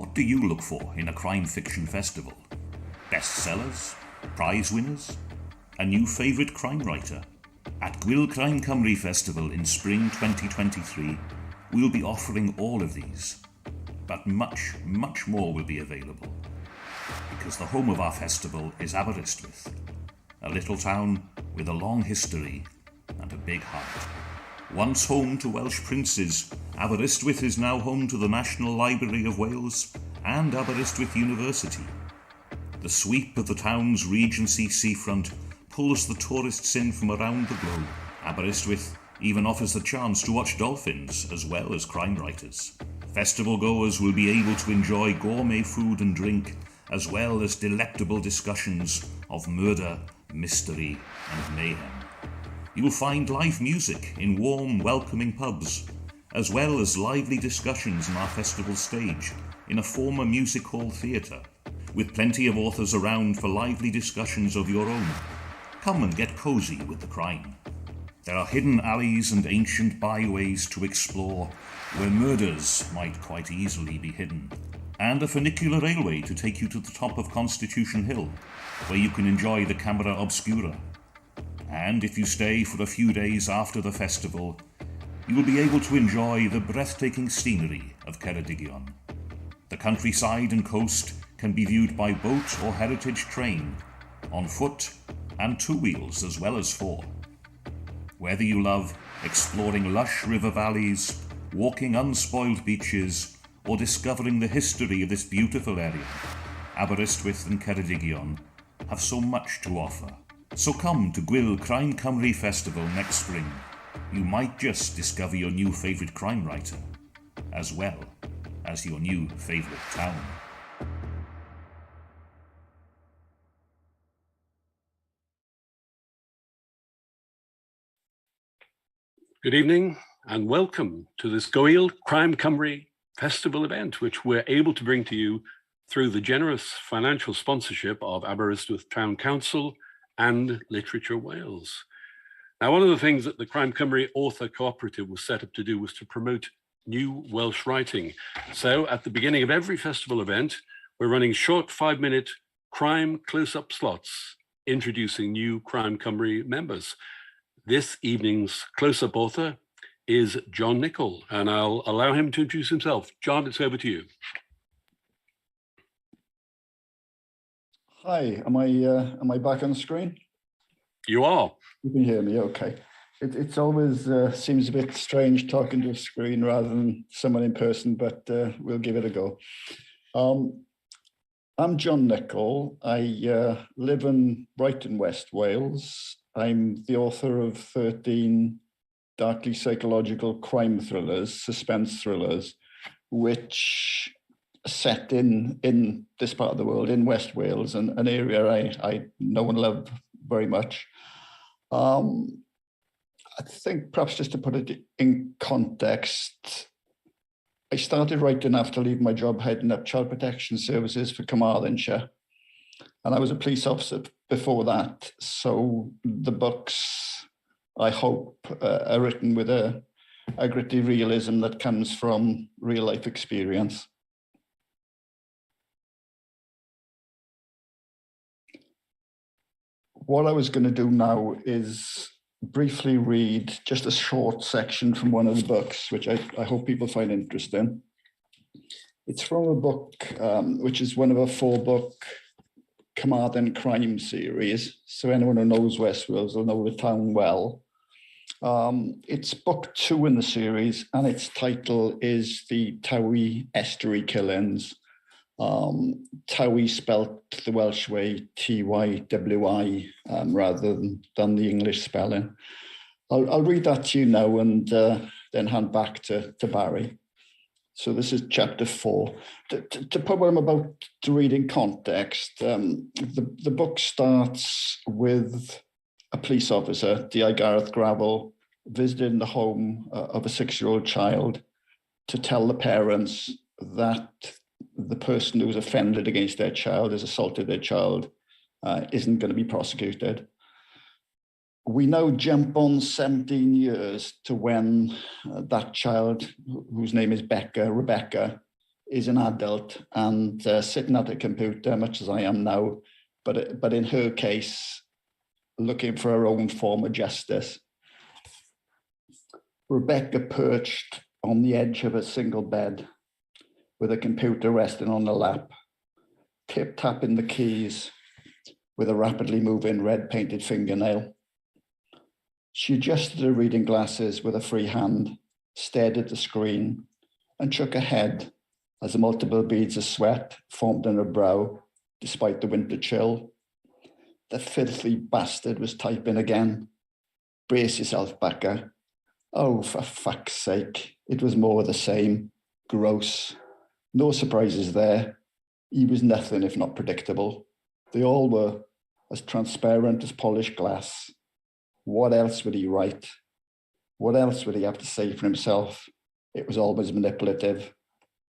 What do you look for in a crime fiction festival? Bestsellers? Prize winners? A new favourite crime writer? At Gwyl Crime Cymru Festival in spring 2023, we'll be offering all of these. But much, much more will be available. Because the home of our festival is Aberystwyth, a little town with a long history and a big heart. Once home to Welsh princes, Aberystwyth is now home to the National Library of Wales and Aberystwyth University. The sweep of the town's Regency seafront pulls the tourists in from around the globe. Aberystwyth even offers the chance to watch dolphins as well as crime writers. Festival goers will be able to enjoy gourmet food and drink, as well as delectable discussions of murder, mystery and mayhem. You'll find live music in warm, welcoming pubs, as well as lively discussions on our festival stage in a former music hall theatre, with plenty of authors around for lively discussions of your own. Come and get cosy with the crime. There are hidden alleys and ancient byways to explore where murders might quite easily be hidden, and a funicular railway to take you to the top of Constitution Hill, where you can enjoy the Camera Obscura. And if you stay for a few days after the festival, you will be able to enjoy the breathtaking scenery of Ceredigion. The countryside and coast can be viewed by boat or heritage train, on foot and two wheels as well as four. Whether you love exploring lush river valleys, walking unspoiled beaches, or discovering the history of this beautiful area, Aberystwyth and Ceredigion have so much to offer. So come to Gwyl Crime Cymru Festival next spring. You might just discover your new favourite crime writer, as well as your new favourite town. Good evening and welcome to this Gwyl Crime Cymru Festival event, which we're able to bring to you through the generous financial sponsorship of Aberystwyth Town Council and Literature Wales. Now, one of the things that the Crime Cymru Author Cooperative was set up to do was to promote new Welsh writing. So at the beginning of every festival event, we're running short 5-minute crime close-up slots, introducing new Crime Cymru members. This evening's close-up author is John Nicol, and I'll allow him to introduce himself. John, it's over to you. Hi, am I back on the screen? You are. You can hear me, okay. It's always seems a bit strange talking to a screen rather than someone in person, but we'll give it a go. I'm John Nicol. I live in Brighton, West Wales. I'm the author of 13 darkly psychological crime thrillers, suspense thrillers, which are set in this part of the world, in West Wales, an area I know and love very much. I think perhaps just to put it in context, I started writing after leaving my job heading up child protection services for Carmarthenshire. And I was a police officer before that. So the books, I hope, are written with a gritty realism that comes from real life experience. What I was going to do now is briefly read just a short section from one of the books, which I hope people find interesting. It's from a book, which is one of a 4-book Carmarthen crime series. So anyone who knows West Wales will know the town well. It's book 2 in the series, and its title is The Towie Estuary Killings. Towie spelt the Welsh way, T-Y-W-I, rather than the English spelling. I'll read that to you now and then hand back to Barry. So this is chapter 4. To put what I'm about to read in context, the book starts with a police officer, D.I. Gareth Gravel, visiting the home of a 6-year-old child to tell the parents that the person who's offended against their child, has assaulted their child, isn't going to be prosecuted. We now jump on 17 years to when that child, whose name is Rebecca, is an adult and sitting at a computer, much as I am now, but in her case, looking for her own form of justice. Rebecca perched on the edge of a single bed with a computer resting on her lap, tip-tapping the keys with a rapidly moving red-painted fingernail. She adjusted her reading glasses with a free hand, stared at the screen, and shook her head as the multiple beads of sweat formed on her brow, despite the winter chill. The filthy bastard was typing again. Brace yourself, Becca. Oh, for fuck's sake. It was more of the same. Gross. No surprises there. He was nothing if not predictable. They all were, as transparent as polished glass. What else would he write? What else would he have to say for himself? It was always manipulative,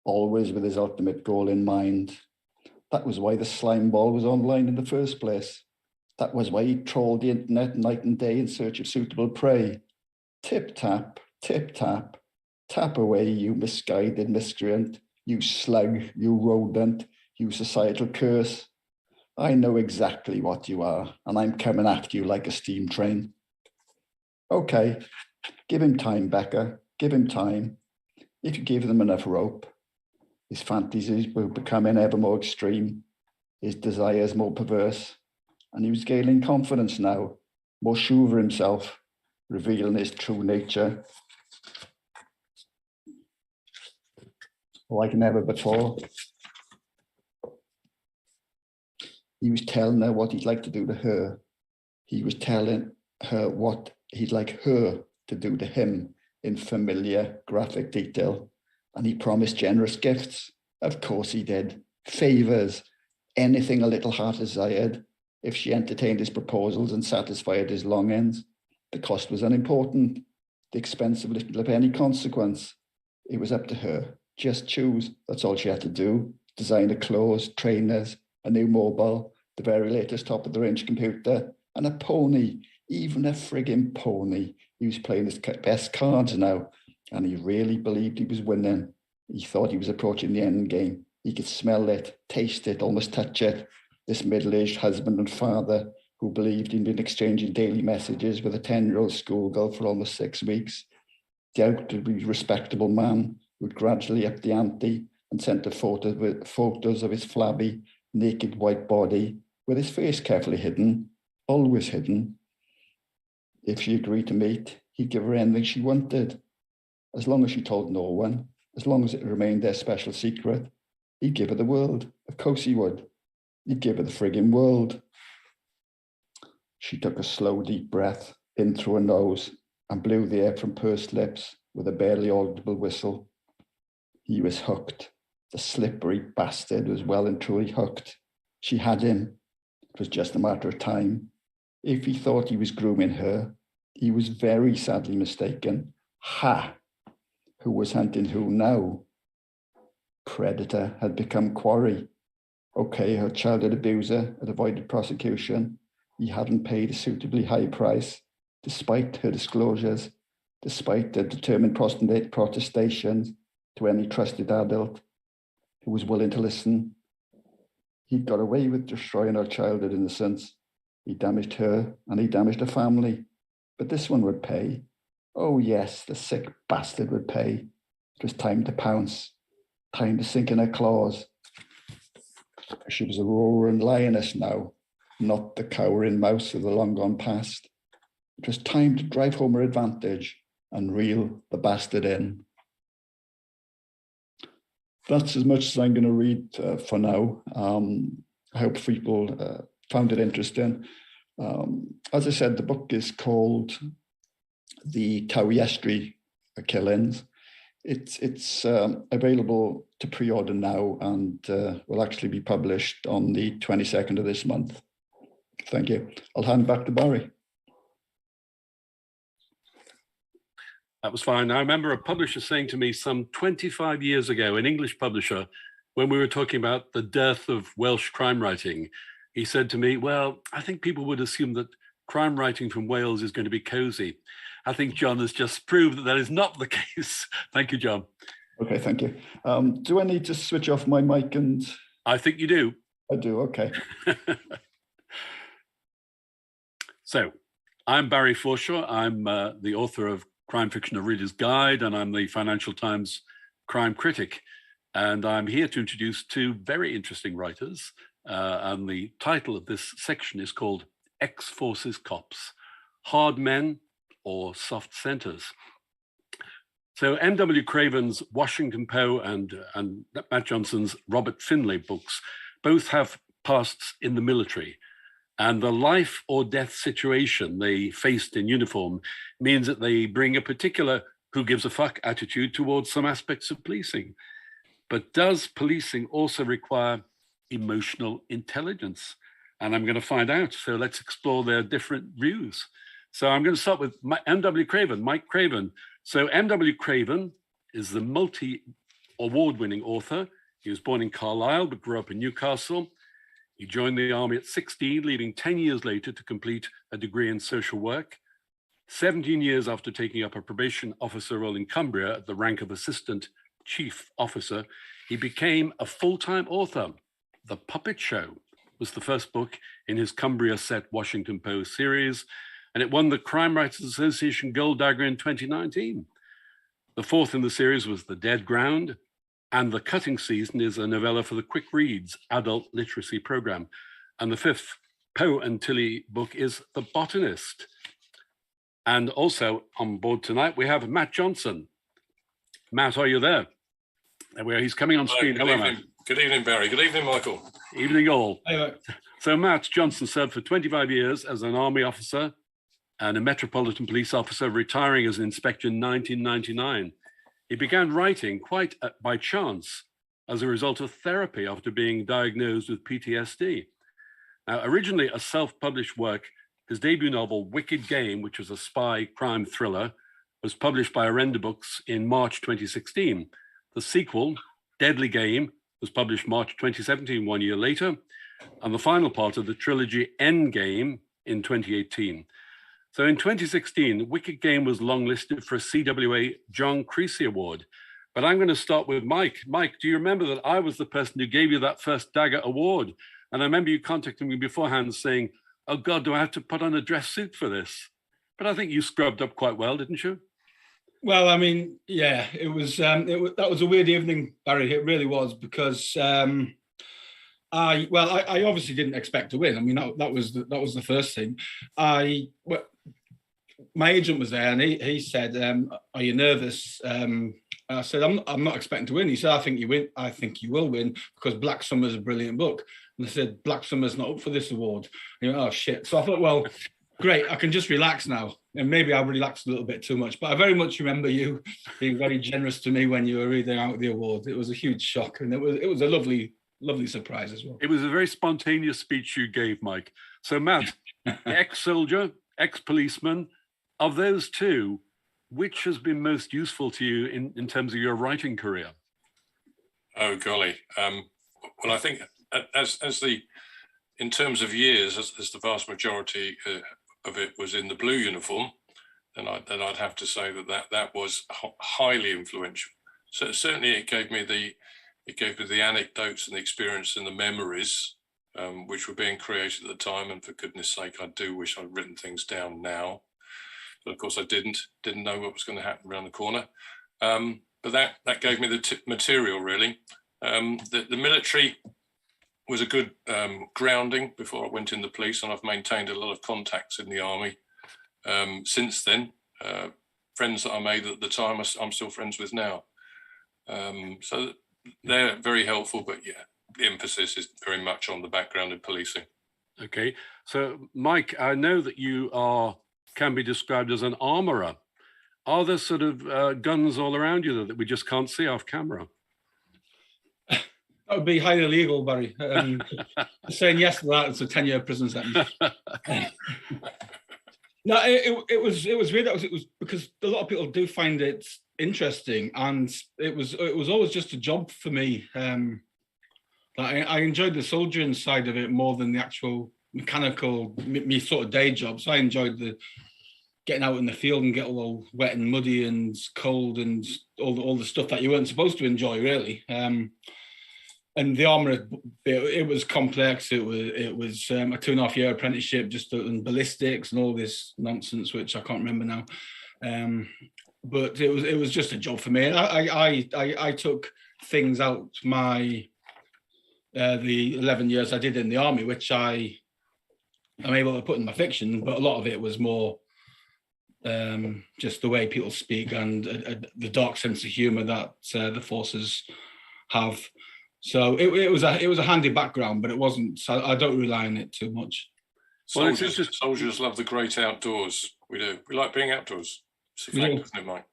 always with his ultimate goal in mind. That was why the slime ball was online in the first place. That was why he trawled the internet night and day in search of suitable prey. Tip-tap, tip-tap, tap away, you misguided miscreant, you slug, you rodent, you societal curse. I know exactly what you are, and I'm coming after you like a steam train. Okay, give him time, Becca, give him time. If you give them enough rope, his fantasies were becoming ever more extreme, his desires more perverse, and he was gaining confidence now, more sure of himself, revealing his true nature like never before. He was telling her what he'd like to do to her. He was telling her what he'd like her to do to him in familiar graphic detail. And he promised generous gifts. Of course he did. Favors, anything a little heart desired, if she entertained his proposals and satisfied his longings. The cost was unimportant. The expense of little of any consequence. It was up to her. Just choose. That's all she had to do. Designer clothes, trainers, a new mobile, the very latest top-of-the-range computer, and a pony, even a frigging pony. He was playing his best cards now, and he really believed he was winning. He thought he was approaching the end game. He could smell it, taste it, almost touch it. This middle-aged husband and father who believed he'd been exchanging daily messages with a 10-year-old schoolgirl for almost 6 weeks. The outwardly respectable man would gradually up the ante and sent her photos of his flabby, naked white body with his face carefully hidden, always hidden. If she agreed to meet, he'd give her anything she wanted. As long as she told no one, as long as it remained their special secret, he'd give her the world. Of course he would. He'd give her the frigging world. She took a slow, deep breath in through her nose and blew the air from pursed lips with a barely audible whistle. He was hooked. The slippery bastard was well and truly hooked. She had him. It was just a matter of time. If he thought he was grooming her, he was very sadly mistaken. Ha! Who was hunting who now? Predator had become quarry. Okay, her childhood abuser had avoided prosecution. He hadn't paid a suitably high price, despite her disclosures, despite the determined protestations to any trusted adult who was willing to listen. He'd got away with destroying her childhood innocence. He damaged her and he damaged her family. But this one would pay. Oh yes, the sick bastard would pay. It was time to pounce, time to sink in her claws. She was a roaring lioness now, not the cowering mouse of the long gone past. It was time to drive home her advantage and reel the bastard in. That's as much as I'm going to read for now. I hope people found it interesting. As I said, the book is called The Towie Killings. It's available to pre-order now and will actually be published on the 22nd of this month. Thank you. I'll hand back to Barry. That was fine. I remember a publisher saying to me some 25 years ago, an English publisher, when we were talking about the dearth of Welsh crime writing, he said to me, well, I think people would assume that crime writing from Wales is going to be cozy. I think John has just proved that that is not the case. Thank you, John. Okay, thank you. Do I need to switch off my mic? And I think you do. I do, okay. So, I'm Barry Forshaw. I'm the author of Crime Fiction: A Reader's Guide, and I'm the Financial Times crime critic. And I'm here to introduce two very interesting writers. And the title of this section is called Ex-Forces Cops, Hard Men or Soft Centers. So M.W. Craven's Washington Poe and Matt Johnson's Robert Finlay books both have pasts in the military. And the life or death situation they faced in uniform means that they bring a particular who gives a fuck attitude towards some aspects of policing. But does policing also require emotional intelligence? And I'm going to find out. So let's explore their different views. So I'm going to start with M.W. Craven, Mike Craven. So M.W. Craven is the multi-award-winning author. He was born in Carlisle, but grew up in Newcastle. He joined the army at 16, leaving 10 years later to complete a degree in social work. 17 years after taking up a probation officer role in Cumbria at the rank of assistant chief officer, he became a full-time author. The Puppet Show was the first book in his Cumbria set Washington Post series, and it won the Crime Writers Association Gold Dagger in 2019. The fourth in the series was The Dead Ground, and The Cutting Season is a novella for the Quick Reads adult literacy program. And the fifth Poe and Tilly book is The Botanist. And also on board tonight, we have Matt Johnson. Matt, are you there? There we are. He's coming on screen. Hello, Matt. Good evening, Barry. Good evening, Michael. Evening, all. Hello. So Matt Johnson served for 25 years as an army officer and a Metropolitan Police officer, retiring as an inspector in 1999. He began writing quite by chance as a result of therapy after being diagnosed with PTSD. Now, originally a self-published work, his debut novel, Wicked Game, which was a spy crime thriller, was published by Arenda Books in March 2016. The sequel, Deadly Game, was published March 2017, 1 year later, and the final part of the trilogy Endgame in 2018. So in 2016, Wicked Game was longlisted for a CWA John Creasy Award. But I'm going to start with Mike. Mike, do you remember that I was the person who gave you that first Dagger Award? And I remember you contacting me beforehand saying, oh God, do I have to put on a dress suit for this? But I think you scrubbed up quite well, didn't you? Well, I mean, yeah, it was that was a weird evening, Barry. It really was, because I obviously didn't expect to win. I mean, that was the first thing. My agent was there, and he said, "Are you nervous?" I said, "I'm not expecting to win." He said, "I think you win. I think you will win, because Black Summer's a brilliant book." And I said, "Black Summer's not up for this award." And he went, "Oh shit!" So I thought, well, great, I can just relax now. And maybe I relaxed a little bit too much, but I very much remember you being very generous to me when you were reading out the award. It was a huge shock, and it was a lovely surprise as well. It was a very spontaneous speech you gave, Mike. So Matt, ex-soldier, ex-policeman, of those two, which has been most useful to you in terms of your writing career? Oh golly, well, I think in terms of years, as the vast majority of it was in the blue uniform, then I'd have to say that was highly influential. So certainly it gave me the anecdotes and the experience and the memories which were being created at the time. And for goodness sake, I do wish I'd written things down now. But of course I didn't know what was going to happen around the corner. But that gave me the material, really. The military was a good grounding before I went in the police, and I've maintained a lot of contacts in the army since then. Friends that I made at the time, I'm still friends with now. So they're very helpful, but yeah, the emphasis is very much on the background in policing. Okay, so Mike, I know that you can be described as an armourer. Are there sort of guns all around you that we just can't see off camera? That would be highly illegal, Barry. Saying yes to that, it's a 10-year prison sentence. No, it was weird. It was because a lot of people do find it interesting, and it was always just a job for me. I enjoyed the soldiering side of it more than the actual mechanical me sort of day job. So I enjoyed getting out in the field and get all wet and muddy and cold and all the stuff that you weren't supposed to enjoy, really. And the armour, it was complex. It was a 2.5-year apprenticeship just in ballistics and all this nonsense, which I can't remember now. But it was just a job for me. And I took things out the 11 years I did in the army, which I'm able to put in my fiction, but a lot of it was more just the way people speak and the dark sense of humour that the forces have. So it was a handy background, but it wasn't. So I don't rely on it too much. Soldiers love the great outdoors. We do. We like being outdoors. It's a fact, isn't it, Mike?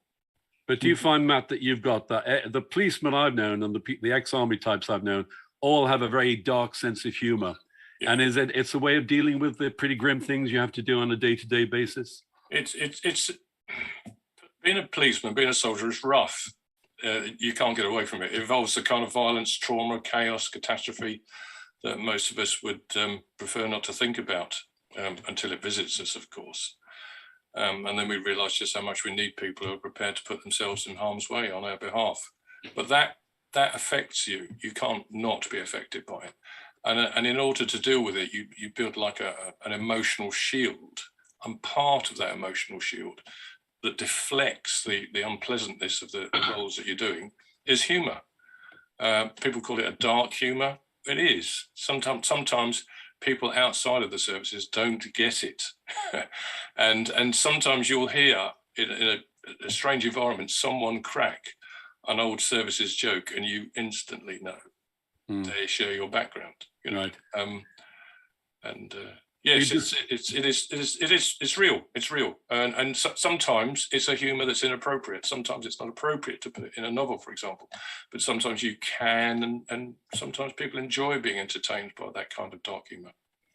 But do you find, Matt, that you've got that the policemen I've known and the ex-army types I've known all have a very dark sense of humour? Yeah. And it's a way of dealing with the pretty grim things you have to do on a day-to-day basis? It's being a policeman, being a soldier is rough. You can't get away from it. It involves the kind of violence, trauma, chaos, catastrophe that most of us would prefer not to think about until it visits us, of course. And then we realise just how much we need people who are prepared to put themselves in harm's way on our behalf. But that affects you. You can't not be affected by it. And in order to deal with it, you build like an emotional shield. And part of that emotional shield that deflects the unpleasantness of the roles that you're doing is humour. People call it a dark humour. It is. Sometimes people outside of the services don't get it. and sometimes you'll hear in a strange environment someone crack an old services joke and you instantly know they share your background. You know? Right. Yes, it's real. It's real, and sometimes it's a humour that's inappropriate. Sometimes it's not appropriate to put it in a novel, for example. But sometimes you can, and sometimes people enjoy being entertained by that kind of dark humour.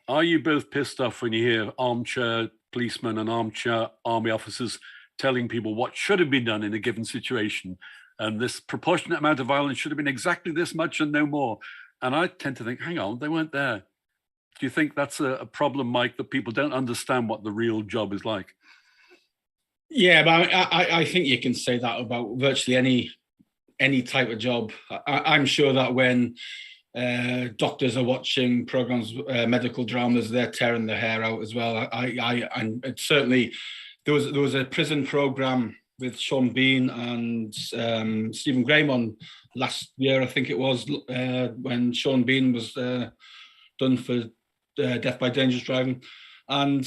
Are you both pissed off when you hear armchair policemen and armchair army officers telling people what should have been done in a given situation, and this proportionate amount of violence should have been exactly this much and no more? And I tend to think, hang on, they weren't there. Do you think that's a problem, Mike, that people don't understand what the real job is like? Yeah, but I think you can say that about virtually any type of job. I'm sure that when doctors are watching programs, medical dramas, they're tearing their hair out as well. And it certainly there was a prison program with Sean Bean and Stephen Graham on last year, I think it was, when Sean Bean was done for death by dangerous driving. And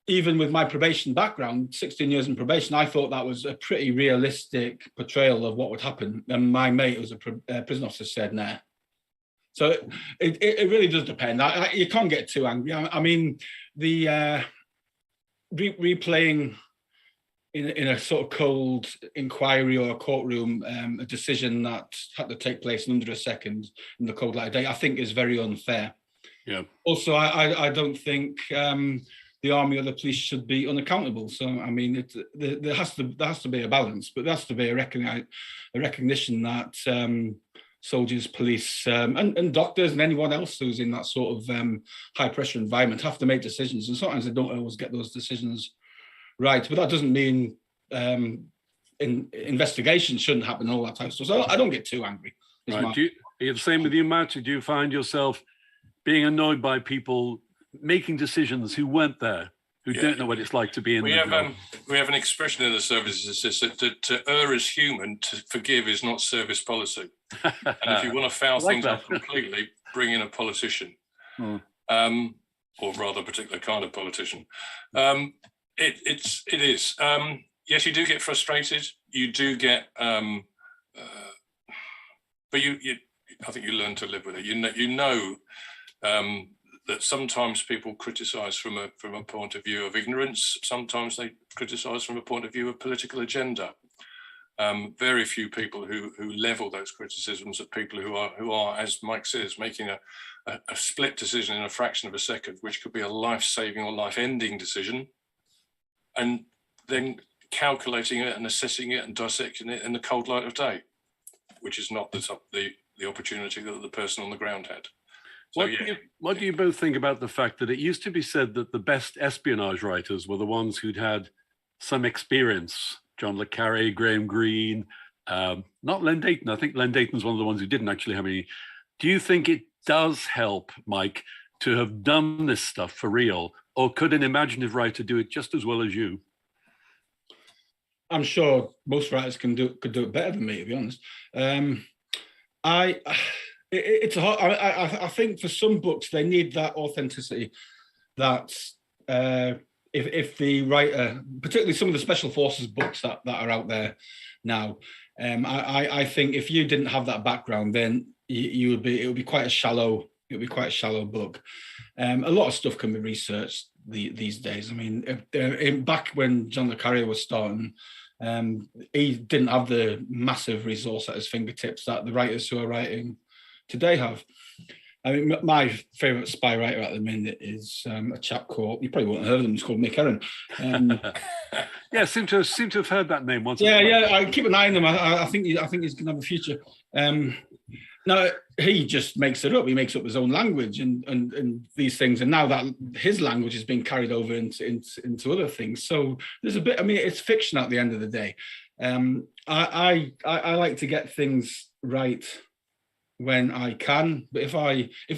even with my probation background, 16 years in probation, I thought that was a pretty realistic portrayal of what would happen. And my mate, who was a prison officer, said, nah. So it really does depend. You can't get too angry. I mean, the replaying in a sort of cold inquiry or a courtroom, a decision that had to take place in under a second in the cold light of day, I think is very unfair. Yeah. Also, I don't think the army or the police should be unaccountable. So, I mean, there has to be a balance, but there has to be a recognition that soldiers, police, and doctors and anyone else who's in that sort of high pressure environment have to make decisions, and sometimes they don't always get those decisions right. But that doesn't mean investigations shouldn't happen and all that type of stuff. So I don't get too angry. Right. Are you the same with you, Matt? Do you find yourself being annoyed by people making decisions who weren't there, who don't know what it's like to be in the job? We have an expression in the services that says that to err is human, to forgive is not service policy. And if you want to foul things up completely, bring in a politician, or rather a particular kind of politician. It is. Yes, you do get frustrated. You do get, but I think you learn to live with it. You know that sometimes people criticise from a point of view of ignorance. Sometimes they criticise from a point of view of political agenda. Very few people who level those criticisms at people who are, as Mike says, making a split decision in a fraction of a second, which could be a life-saving or life-ending decision, and then calculating it and assessing it and dissecting it in the cold light of day, which is not the opportunity that the person on the ground had. So, what do you both think about the fact that it used to be said that the best espionage writers were the ones who'd had some experience. John le Carre, Graham Greene, not Len Dayton. I think Len Dayton's one of the ones who didn't actually have any. Do you think it does help, Mike, to have done this stuff for real? Or could an imaginative writer do it just as well as you? I'm sure most writers could do it better than me, to be honest. It's hard. I think for some books they need that authenticity. That if the writer, particularly some of the special forces books that are out there now, I think if you didn't have that background, then it would be quite a shallow book. A lot of stuff can be researched these days. I mean, back when John le Carre was starting, he didn't have the massive resource at his fingertips that the writers who are writing today have. I mean, my favourite spy writer at the minute is a chap called, you probably won't have heard of him, it's called Mick Herron. Yeah, seem to have heard that name once. Yeah, I keep an eye on him. I think he's going to have a future. Now, he just makes it up. He makes up his own language and these things. And now that his language is being carried over into other things. So there's a bit, I mean, it's fiction at the end of the day. I like to get things right when I can, but if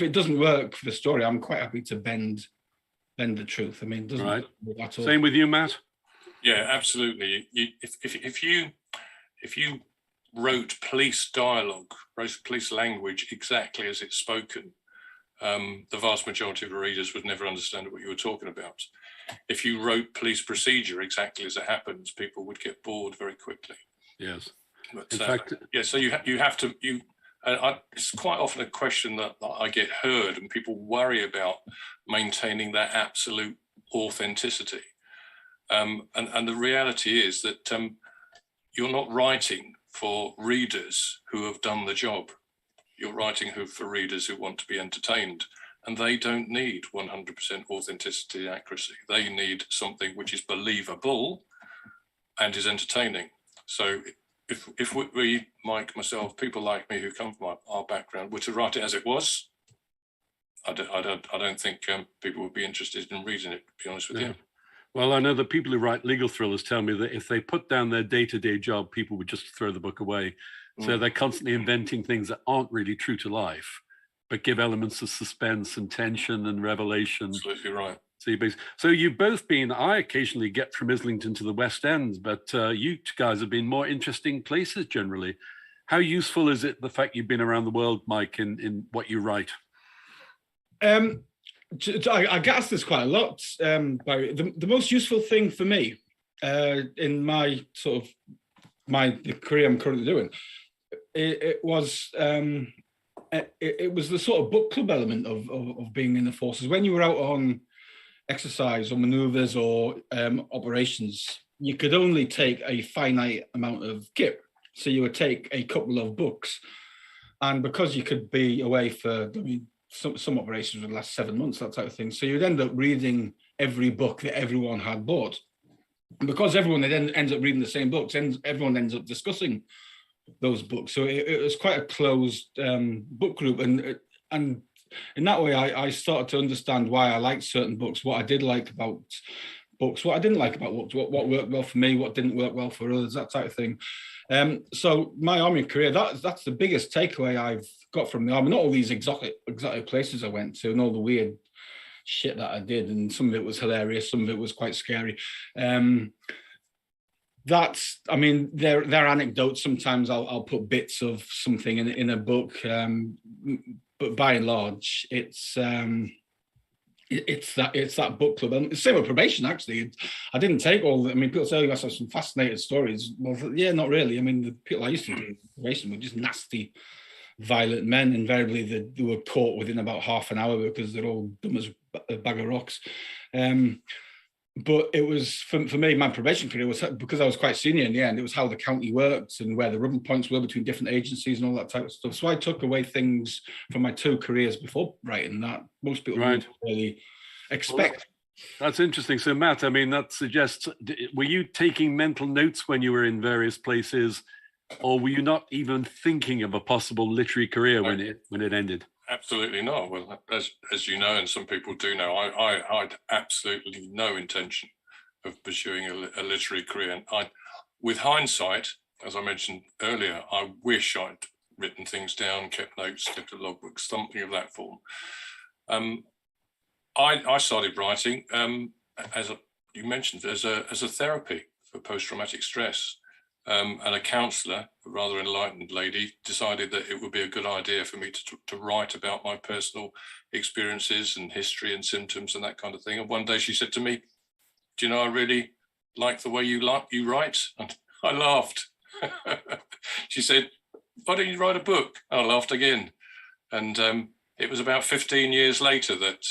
it doesn't work for the story, I'm quite happy to bend the truth. I mean, it doesn't right. work at all. Same with you, Matt? Yeah, absolutely. If you wrote police dialogue, wrote police language exactly as it's spoken, the vast majority of the readers would never understand what you were talking about. If you wrote police procedure exactly as it happens, people would get bored very quickly. Yes. But, in fact, yeah. So you have to. It's quite often a question that I get heard, and people worry about maintaining that absolute authenticity. And the reality is that you're not writing for readers who have done the job. You're writing for readers who want to be entertained, and they don't need 100% authenticity and accuracy. They need something which is believable and is entertaining. So if we, Mike, myself, people like me who come from our background, were to write it as it was, I don't think people would be interested in reading it, to be honest with you. Well, I know that people who write legal thrillers tell me that if they put down their day-to-day job, people would just throw the book away. So they're constantly inventing things that aren't really true to life, but give elements of suspense and tension and revelation. Absolutely right. So you've both been, I occasionally get from Islington to the West End, but you guys have been more interesting places generally. How useful is it, the fact you've been around the world, Mike, in what you write? I get asked this quite a lot, Barry. The most useful thing for me in my the career I'm currently doing, it was the sort of book club element of being in the forces. When you were out on exercise or manoeuvres or operations, you could only take a finite amount of kit. So you would take a couple of books. And because you could be away for, some operations would last 7 months, that type of thing. So you'd end up reading every book that everyone had bought. And because everyone then ends up reading the same books, everyone ends up discussing those books. So it was quite a closed book group. And in that way, I started to understand why I liked certain books, what I did like about books, what I didn't like about books, what worked well for me, what didn't work well for others, that type of thing. So my army career, that's the biggest takeaway I've got from the army. Not all these exotic places I went to and all the weird shit that I did, and some of it was hilarious, some of it was quite scary. They're anecdotes. Sometimes I'll put bits of something in a book, but by and large, it's that book club. And same with probation, actually. I didn't take all. People say you guys have some fascinating stories. Well, yeah, not really. The people I used to do probation were just nasty, violent men. Invariably, they were caught within about half an hour because they're all dumb as a bag of rocks. But it was, for me, my probation career was, because I was quite senior in the end, it was how the county worked and where the rubber points were between different agencies and all that type of stuff. So I took away things from my 2 careers before writing that most people wouldn't really expect. Well, that's interesting. So Matt, that suggests, were you taking mental notes when you were in various places, or were you not even thinking of a possible literary career when it ended? Absolutely not. Well, as you know, and some people do know, I had absolutely no intention of pursuing a literary career. And with hindsight, as I mentioned earlier, I wish I'd written things down, kept notes, kept a logbook, something of that form. I started writing, you mentioned, as a therapy for post-traumatic stress. And a counsellor, a rather enlightened lady, decided that it would be a good idea for me to write about my personal experiences and history and symptoms and that kind of thing. And one day she said to me, "Do you know, I really like the way you write?" And I laughed. She said, "Why don't you write a book?" And I laughed again. And it was about 15 years later that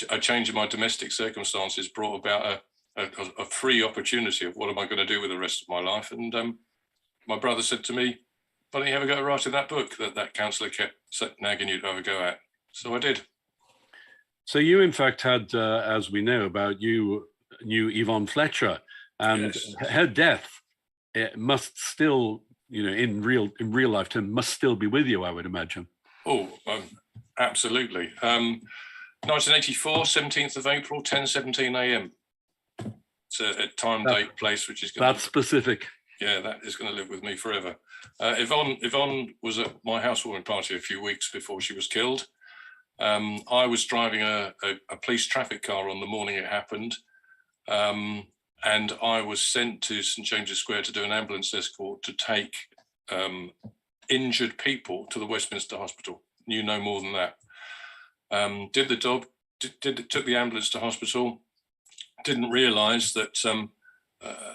a change in my domestic circumstances brought about a free opportunity of what am I going to do with the rest of my life. And my brother said to me, "Why don't you have a go at writing that book that counsellor kept nagging you to have a go at?" So I did. So you, in fact, had, as we know about you, knew Yvonne Fletcher, and Yes. her death, it must still, in real life term, must still be with you, I would imagine. Oh, absolutely. 1984, 17th of April, 10:17 a.m. It's a time, date, place, which is going That's specific. Yeah, that is going to live with me forever. Yvonne was at my housewarming party a few weeks before she was killed. I was driving a police traffic car on the morning it happened, and I was sent to St James's Square to do an ambulance escort to take injured people to the Westminster Hospital. Knew no more than that. Did the job, took the ambulance to hospital. Didn't realise that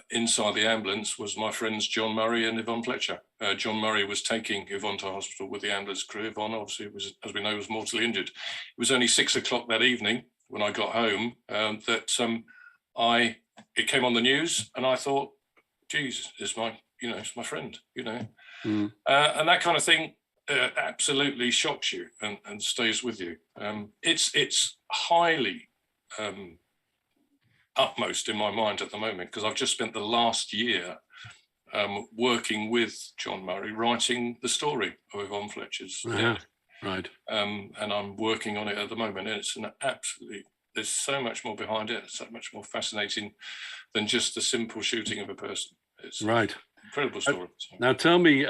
inside the ambulance was my friends John Murray and Yvonne Fletcher. John Murray was taking Yvonne to hospital with the ambulance crew. Yvonne, obviously, was, as we know, was mortally injured. It was only 6 o'clock that evening when I got home that it came on the news, and I thought, "Geez, it's my friend," and that kind of thing absolutely shocks you and stays with you. It's highly upmost in my mind at the moment, because I've just spent the last year working with John Murray, writing the story of Yvonne Fletcher's death. Right. And I'm working on it at the moment, and it's there's so much more behind it, so much more fascinating than just the simple shooting of a person. It's right. an incredible story. Now tell me,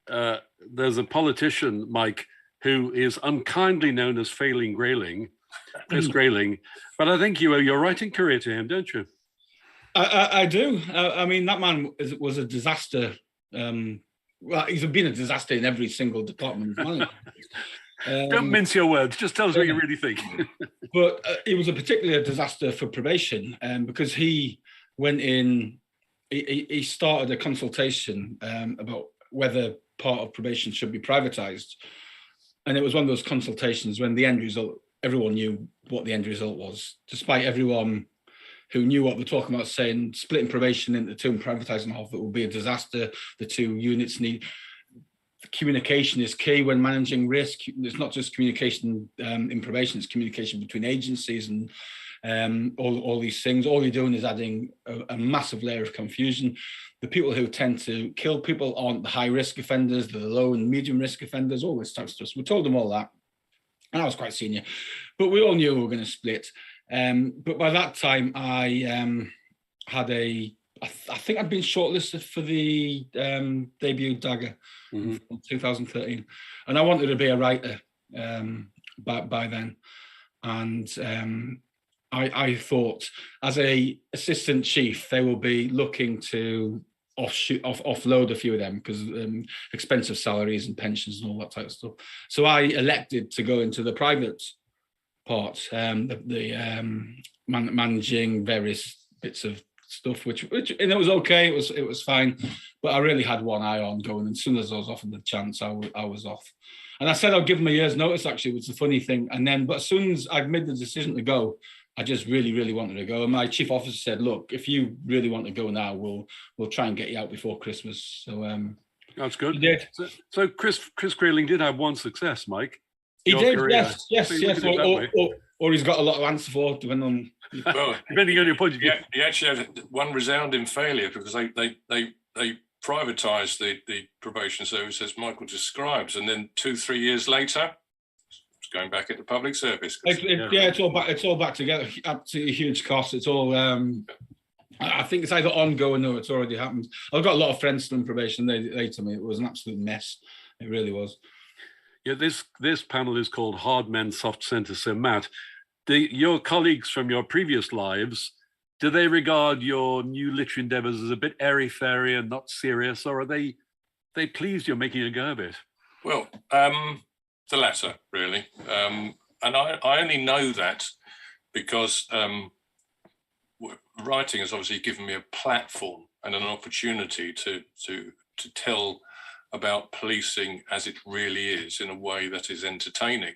there's a politician, Mike, who is unkindly known as Failing Grayling, Chris Grayling, but I think you owe your writing career to him, don't you? I do. I mean, that man was a disaster. Well, he's been a disaster in every single department. Don't mince your words. Just tell us what you really think. But it was a particular disaster for probation, because he went in. He started a consultation about whether part of probation should be privatised, and it was one of those consultations when the end result, everyone knew what the end result was, despite everyone who knew what we're talking about saying splitting probation into two and privatising half, it will be a disaster. The two units need communication is key when managing risk. It's not just communication in probation; it's communication between agencies and all these things. All you're doing is adding a massive layer of confusion. The people who tend to kill people aren't the high risk offenders; they're the low and medium risk offenders. All this type of stuff. So we told them all that, and I was quite senior, but we all knew we were going to split. But by that time, I had I think I'd been shortlisted for the debut Dagger from 2013, and I wanted to be a writer by then. And I thought, as a assistant chief, they will be looking to offload a few of them because expensive salaries and pensions and all that type of stuff. So I elected to go into the private part, managing various bits of stuff, which and it was okay, it was fine, but I really had one eye on going, and as soon as I was offered the chance, I was off. And I said I'll give them a year's notice, actually, which is a funny thing. And then, but as soon as I'd made the decision to go, I just really wanted to go. And my chief officer said, "Look, if you really want to go now, we'll try and get you out before Christmas." So that's good. He did. So Chris Grayling did have one success, Mike. He did, career. yes. Or he's got a lot to answer for, depending on. Well, depending on your point of view. He actually had one resounding failure, because they privatised the probation service as Michael describes, and then 2-3 years later, going back into public service. It's all back together. Absolutely huge cost. It's all. I think it's either ongoing or it's already happened. I've got a lot of friends still in probation. They tell me it was an absolute mess. It really was. Yeah, this panel is called Hard Men, Soft Centre. So, Matt, your colleagues from your previous lives, do they regard your new literary endeavours as a bit airy-fairy and not serious, or are they pleased you're making a go of it? Well, the latter, really. And I only know that because writing has obviously given me a platform and an opportunity to tell about policing as it really is in a way that is entertaining.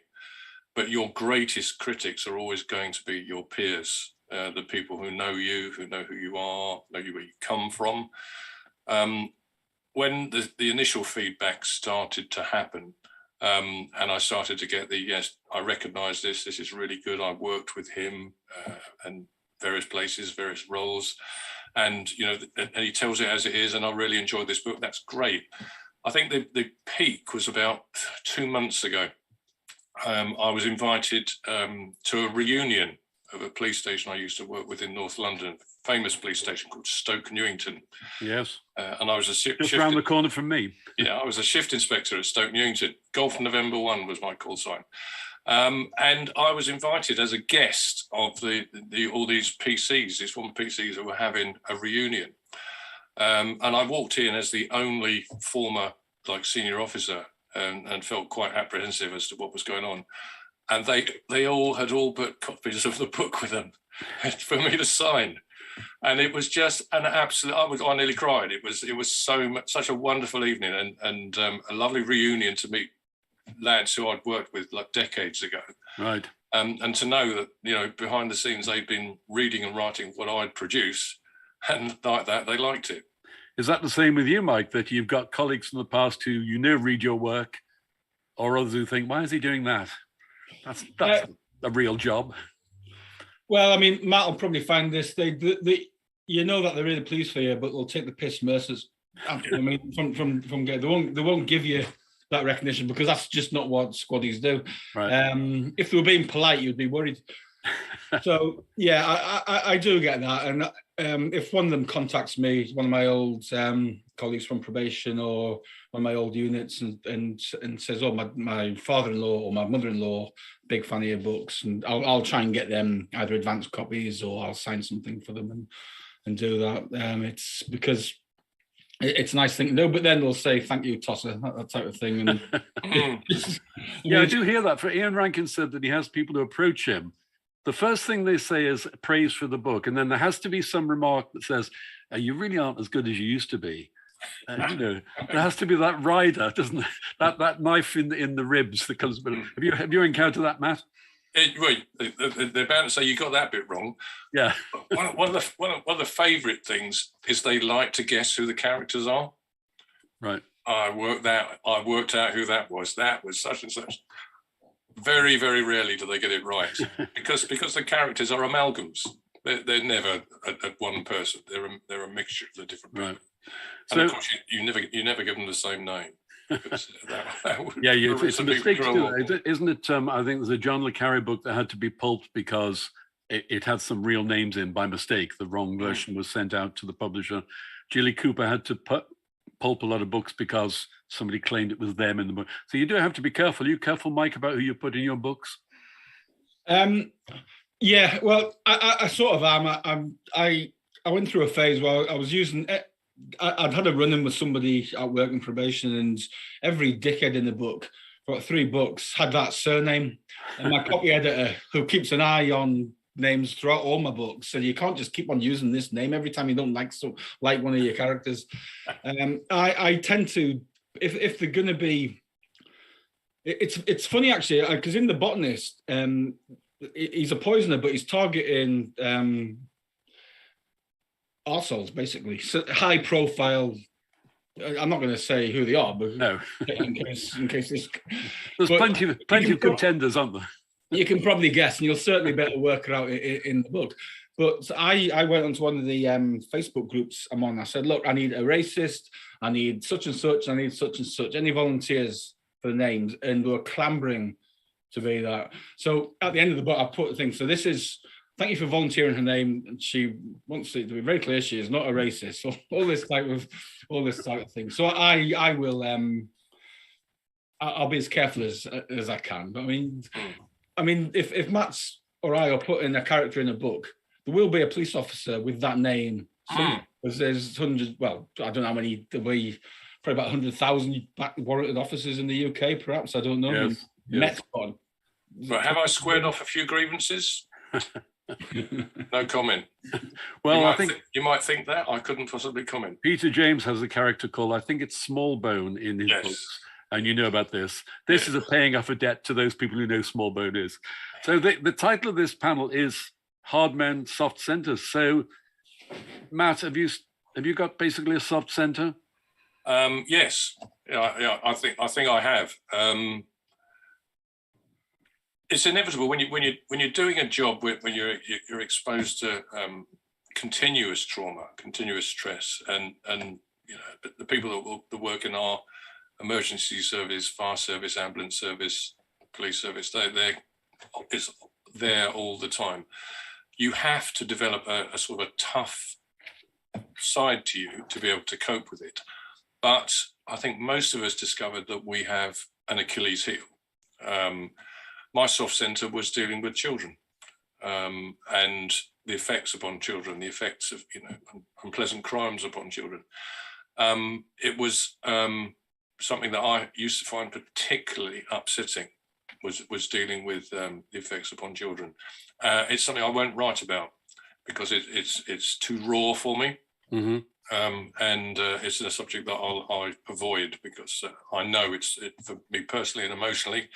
But your greatest critics are always going to be your peers, the people who know you, who know who you are, know you where you come from. When the initial feedback started to happen, and I started to get yes, I recognise this is really good, I worked with him and various places, various roles, and and he tells it as it is, and I really enjoyed this book, that's great. I think the peak was about 2 months ago. I was invited to a reunion of a police station I used to work with in North London, famous police station called Stoke Newington. Yes. And I was just around the corner from me. Yeah, I was a shift inspector at Stoke Newington. Golf November 1 was my call sign. And I was invited as a guest of all these PCs, these former PCs that were having a reunion. And I walked in as the only former senior officer and felt quite apprehensive as to what was going on. And they all had all but copies of the book with them for me to sign. And it was just an absolute, I nearly cried. It was such a wonderful evening and a lovely reunion to meet lads who I'd worked with decades ago. Right. And to know that, behind the scenes, they'd been reading and writing what I'd produced, and like that, they liked it. Is that the same with you, Mike, that you've got colleagues from the past who read your work, or others who think, why is he doing that? That's a real job. Well, I mean, Matt will probably find this. They that they're really pleased for you, but they'll take the piss mercers. I mean, from they won't give you that recognition because that's just not what squaddies do. Right. If they were being polite, you'd be worried. So yeah, I do get that, and if one of them contacts me, one of my old colleagues from probation or one of my old units, and says, "Oh, my father-in-law or my mother-in-law, big fan of your books," and I'll try and get them either advanced copies or I'll sign something for them and do that. It's because it's a nice thing to do, but then they'll say, "Thank you, Tosser," that type of thing. And yeah, I do hear that. For Ian Rankin said that he has people who approach him. The first thing they say is praise for the book, and then there has to be some remark that says, "You really aren't as good as you used to be." There has to be that rider, doesn't it? That knife in the ribs that comes. Have you encountered that, Matt? They're bound to say you got that bit wrong. Yeah. One of the favourite things is they like to guess who the characters are. Right. I worked out who that was. That was such and such. Very, very rarely do they get it right because the characters are amalgams. They're never at one person. They're a mixture of the different people. Right. And of course, you never give them the same name. It's a mistake to do that, isn't it? I think there's a John le Carré book that had to be pulped because it had some real names in by mistake. The wrong version was sent out to the publisher. Julie Cooper had to pulp a lot of books because somebody claimed it was them in the book. So you do have to be careful. Are you careful, Mike, about who you put in your books? Yeah, well, I sort of am. I went through a phase where I was using. I'd had a run-in with somebody at work in probation, and every dickhead in the book, for 3 books, had that surname. And my copy editor, who keeps an eye on names throughout all my books, said, "You can't just keep on using this name every time you don't like one of your characters." I tend to, if they're going to be, it's funny actually, because in The Botanist, he's a poisoner, but he's targeting arseholes, basically. So high profile. I'm not going to say who they are, but no, in case this. There's plenty of contenders, aren't there? You can probably guess, and you'll certainly be able to work it out in the book. But I went onto one of the Facebook groups I'm on. I said, "Look, I need a racist. I need such and such. I need such and such. Any volunteers for the names?" And they were clambering to be that. So at the end of the book, I put the thing. So this is, thank you for volunteering her name. And she wants it to be very clear she is not a racist. So all this type of thing. So I will I'll be as careful as I can. But I mean, if Matt's or I are putting a character in a book, there will be a police officer with that name. Because there's hundreds. Well, I don't know how many. There'll be probably about 100,000 warranted officers in the UK. Perhaps, I don't know. Yes. Met one. But have I squared off a few grievances? No comment. Well, I think you might think that. I couldn't possibly comment. Peter James has a character called, I think it's Smallbone in his books. And you know about this. This is a paying off a debt to those people who know Smallbone is. So the title of this panel is Hard Men, Soft Centers. So, Matt, have you got basically a soft center? Yes. Yeah, I think I have. It's inevitable when you're doing a job when you're exposed to continuous trauma, continuous stress, and the people that work in our emergency service, fire service, ambulance service, police service, they're there all the time. You have to develop a sort of a tough side to you to be able to cope with it. But I think most of us discovered that we have an Achilles heel. My soft centre was dealing with children and the effects upon children, the effects of unpleasant crimes upon children. It was something that I used to find particularly upsetting, was dealing with the effects upon children. It's something I won't write about because it's too raw for me. Mm-hmm. And it's a subject that I avoid because I know it's for me personally and emotionally.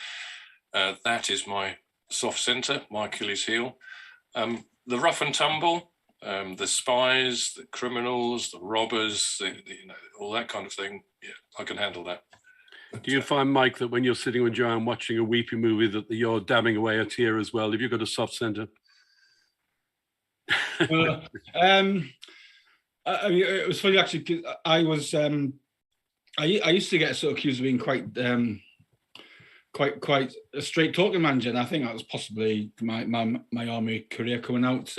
That is my soft centre, my Achilles heel. The rough and tumble, the spies, the criminals, the robbers, all that kind of thing. Yeah, I can handle that. Do you find, Mike, that when you're sitting with Joanne watching a weepy movie that you're dabbing away a tear as well? Have you got a soft centre? I mean, it was funny actually because I was I used to get sort of accused of being quite a straight talking manager, and I think that was possibly my army career coming out.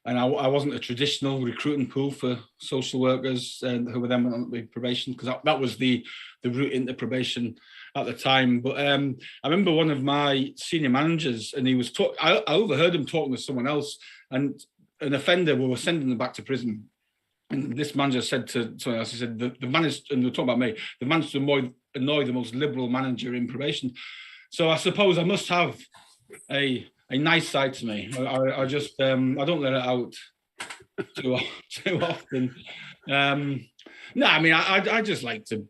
And I wasn't a traditional recruiting pool for social workers who were then on the probation, because that was the route into probation at the time. But I remember one of my senior managers, and he was I overheard him talking to someone else, and an offender, we were sending them back to prison. And this manager said to someone else, he said, the manager, and they're talking about me, the manager to annoy the most liberal manager in probation. So I suppose I must have a nice side to me. I just I don't let it out too often. No, I mean I just like to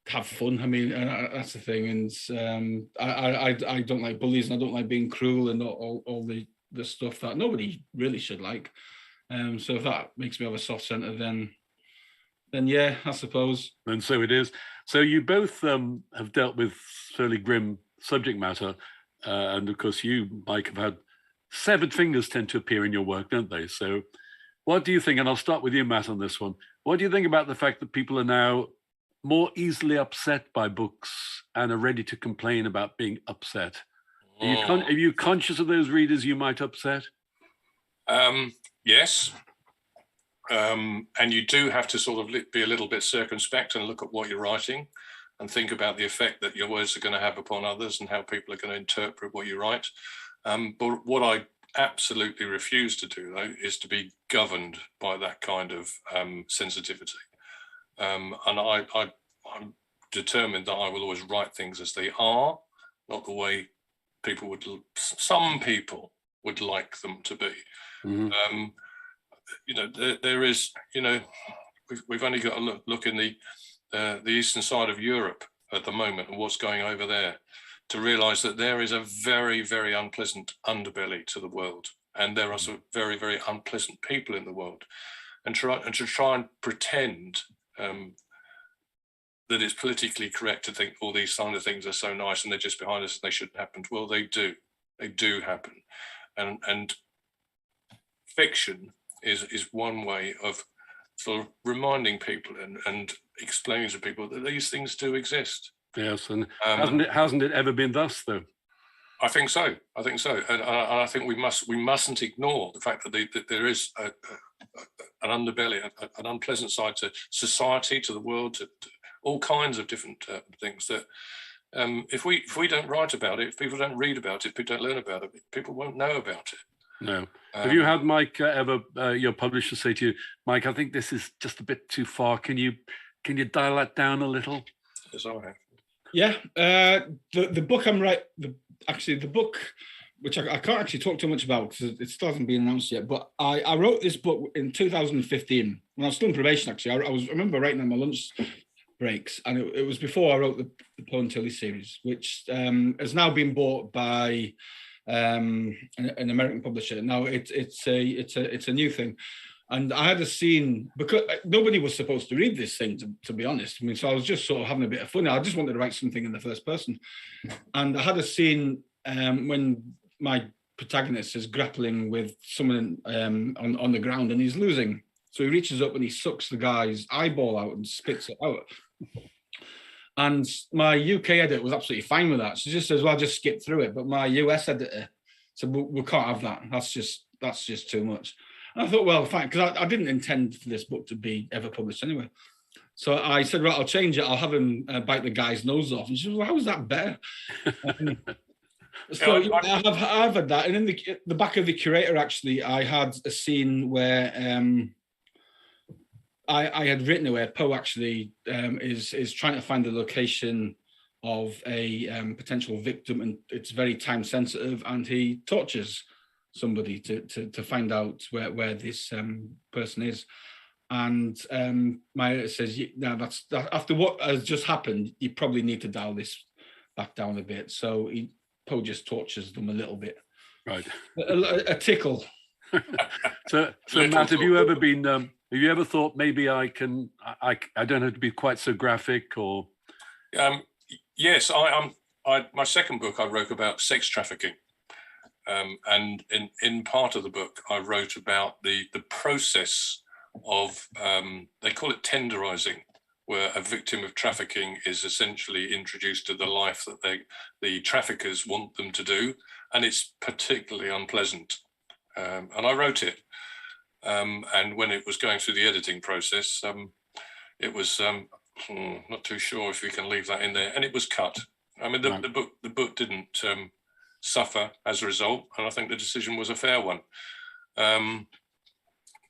have fun. I mean that's the thing, and I don't like bullies, and I don't like being cruel and all the stuff that nobody really should like. So if that makes me have a soft centre, then yeah, I suppose. And so it is. So you both have dealt with fairly grim subject matter. And of course, you, Mike, have had severed fingers tend to appear in your work, don't they? So what do you think? And I'll start with you, Matt, on this one. What do you think about the fact that people are now more easily upset by books and are ready to complain about being upset? Are you conscious of those readers you might upset? Yes. And you do have to sort of be a little bit circumspect and look at what you're writing and think about the effect that your words are going to have upon others and how people are going to interpret what you write. But what I absolutely refuse to do, though, is to be governed by that kind of sensitivity. And I'm determined that I will always write things as they are, not the way some people would like them to be. Mm-hmm. There is, we've only got to look in the eastern side of Europe at the moment and what's going over there to realise that there is a very, very unpleasant underbelly to the world, and there are some very, very unpleasant people in the world, and to try and pretend that it's politically correct to think all these kind of things are so nice and they're just behind us and they shouldn't happen. Well, they do happen, and fiction is one way of sort of reminding people and explaining to people that these things do exist. Yes, and hasn't it ever been thus, though? I think so. And I think we mustn't ignore the fact that there is an underbelly, an unpleasant side to society, to the world, to all kinds of different things that if we don't write about it, if people don't read about it, if people don't learn about it, people won't know about it. No. Have you had Mike ever, your publisher, say to you, Mike, I think this is just a bit too far. Can you dial that down a little? Yes, I have. Yeah. The book I'm writing, the book, which I can't actually talk too much about because it still hasn't been announced yet, but I wrote this book in 2015 when I was still in probation, actually. I remember writing on my lunch breaks, and it was before I wrote the Poe and Tilly series, which has now been bought by an American publisher. Now it's a new thing, and I had a scene because nobody was supposed to read this thing, to be honest. I mean, so I was just sort of having a bit of fun. I just wanted to write something in the first person, and I had a scene when my protagonist is grappling with someone on the ground, and he's losing. So he reaches up and he sucks the guy's eyeball out and spits it out. And my UK editor was absolutely fine with that. She just says, well, just skip through it. But my US editor said, we can't have that. That's just too much. And I thought, well, fine, because I didn't intend for this book to be ever published anyway. So I said, right, I'll change it. I'll have him bite the guy's nose off. And she was, well, how is that better? So I've had that. And in the back of the curator, actually, I had a scene where I had written it where Poe actually is trying to find the location of a potential victim, and it's very time sensitive, and he tortures somebody to find out where this person is. And my editor says, "Now that's after what has just happened, you probably need to dial this back down a bit." So Poe just tortures them a little bit, right? A tickle. So Matt, have you ever been? Have you ever thought maybe I don't have to be quite so graphic? Or yes, my second book I wrote about sex trafficking, and in part of the book I wrote about the process of they call it tenderizing, where a victim of trafficking is essentially introduced to the life that the traffickers want them to do, and it's particularly unpleasant. And I wrote it. And when it was going through the editing process, it was not too sure if we can leave that in there, and it was cut. I mean, the book didn't suffer as a result, and I think the decision was a fair one.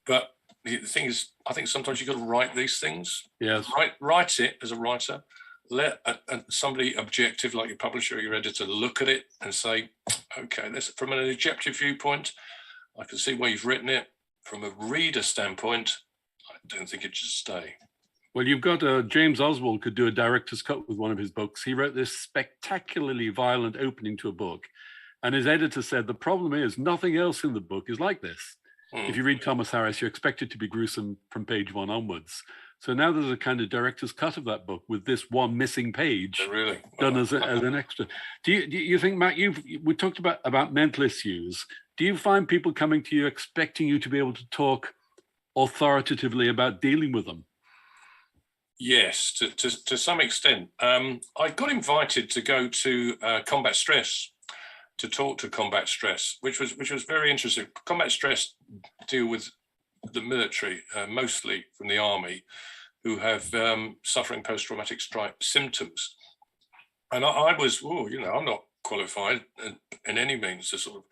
But the thing is, I think sometimes you've got to write these things. Yes. Write it as a writer. Let somebody objective, like your publisher or your editor, look at it and say, okay, this from an objective viewpoint, I can see where you've written it. From a reader standpoint, I don't think it should stay. Well, you've got James Oswald could do a director's cut with one of his books. He wrote this spectacularly violent opening to a book, and his editor said the problem is nothing else in the book is like this. If you read Thomas Harris, you expect it to be gruesome from page 1 onwards. So now there's a kind of director's cut of that book with this one missing page done as an extra. Do you think, Matt, we talked about mental issues. Do you find people coming to you expecting you to be able to talk authoritatively about dealing with them? Yes, to some extent. I got invited to go to Combat Stress to talk to Combat Stress, which was very interesting. Combat Stress deal with the military, mostly from the army, who have suffering post-traumatic stress symptoms. And I was, I'm not qualified in any means to sort of